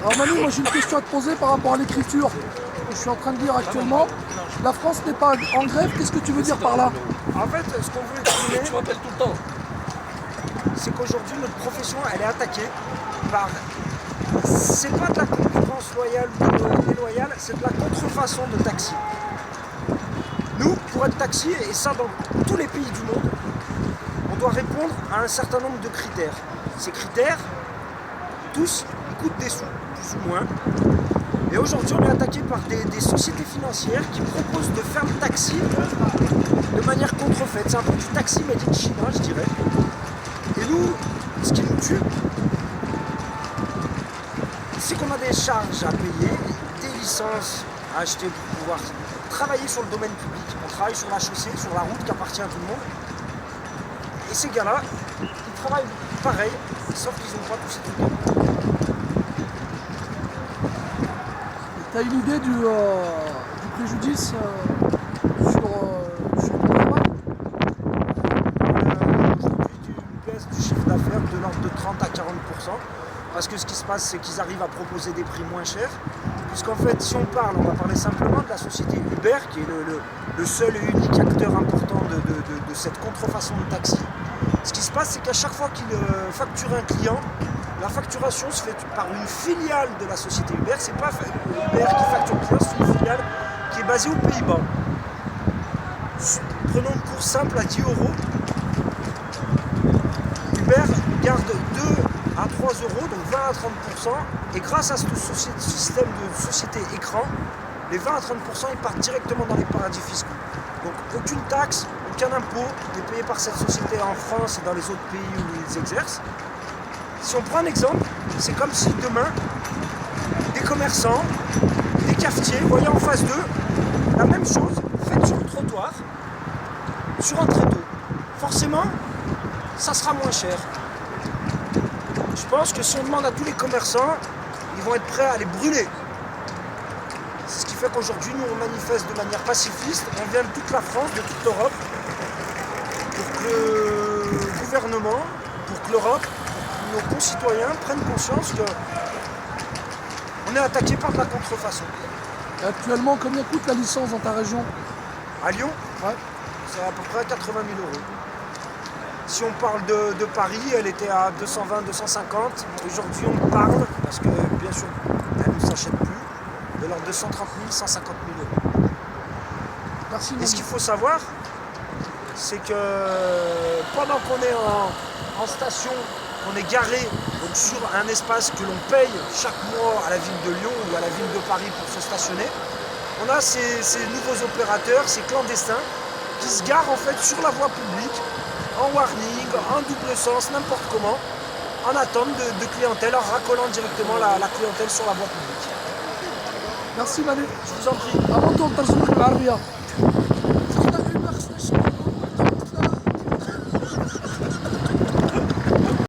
Alors Manu, moi j'ai une question à te poser par rapport à l'écriture. Je suis en train de dire actuellement, la France n'est pas en grève, qu'est-ce que tu veux dire par là? En fait, ce qu'on veut exprimer, Tu m'appelles tout le temps. c'est qu'aujourd'hui notre profession elle est attaquée par. C'est pas de la concurrence loyale ou déloyale, c'est de la contrefaçon de taxi. Nous, pour être taxi, et ça dans tous les pays du monde, on doit répondre à un certain nombre de critères. Ces critères, tous, ils coûtent des sous, plus ou moins. Et aujourd'hui, on est attaqué par des sociétés financières qui proposent de faire le taxi de manière contrefaite. C'est un peu du taxi made in China, je dirais. Et nous, ce qui nous tue, c'est qu'on a des charges à payer, des licences à acheter pour pouvoir travailler sur le domaine public. On travaille sur la chaussée, sur la route qui appartient à tout le monde. Et ces gars-là, ils travaillent pareil, sauf qu'ils n'ont pas tous ces trucs-là. Tu as une idée du préjudice sur le travail? Aujourd'hui, d'une baisse du chiffre d'affaires de l'ordre de 30 à 40%. Parce que ce qui se passe, c'est qu'ils arrivent à proposer des prix moins chers. Puisqu'en fait, si on va parler simplement de la société Uber, qui est le seul et unique acteur important de cette contrefaçon de taxi. Ce qui se passe, c'est qu'à chaque fois qu'il facture un client, la facturation se fait par une filiale de la société Uber. C'est pas Uber qui facture le client, c'est une filiale qui est basée aux Pays-Bas. Prenons une course simple à 10 €. Uber garde 2 à 3 €, donc 20 à 30%. Et grâce à ce système de société écran, les 20 à 30% ils partent directement dans les paradis fiscaux. Donc aucune taxe, aucun impôt n'est payé par cette société en France et dans les autres pays où ils exercent. Si on prend un exemple, c'est comme si demain, des commerçants, des cafetiers voyaient en face d'eux la même chose faite sur le trottoir, sur un tréteau. Forcément, ça sera moins cher. Je pense que si on demande à tous les commerçants, ils vont être prêts à les brûler. C'est ce qui fait qu'aujourd'hui, nous, on manifeste de manière pacifiste. On vient de toute la France, de toute l'Europe, pour que le gouvernement, pour que l'Europe, nos concitoyens prennent conscience qu'on est attaqué par de la contrefaçon. Et actuellement, combien coûte la licence dans ta région? À Lyon, Ouais. c'est à peu près 80 000 €. Si on parle de Paris, elle était à 220, 250. Aujourd'hui, on parle, parce que bien sûr, elle ne s'achète plus, de l'ordre de 130 000, 150 000 €. Merci. Et ce qu'il faut savoir, c'est que pendant qu'on est en station, qu'on est garé donc sur un espace que l'on paye chaque mois à la ville de Lyon ou à la ville de Paris pour se stationner, on a ces nouveaux opérateurs, ces clandestins, qui se garent en fait sur la voie publique, en warning, en double sens, n'importe comment, en attente de clientèle, en racolant directement la clientèle sur la voie publique. Merci Manu. Je vous en prie. À bientôt,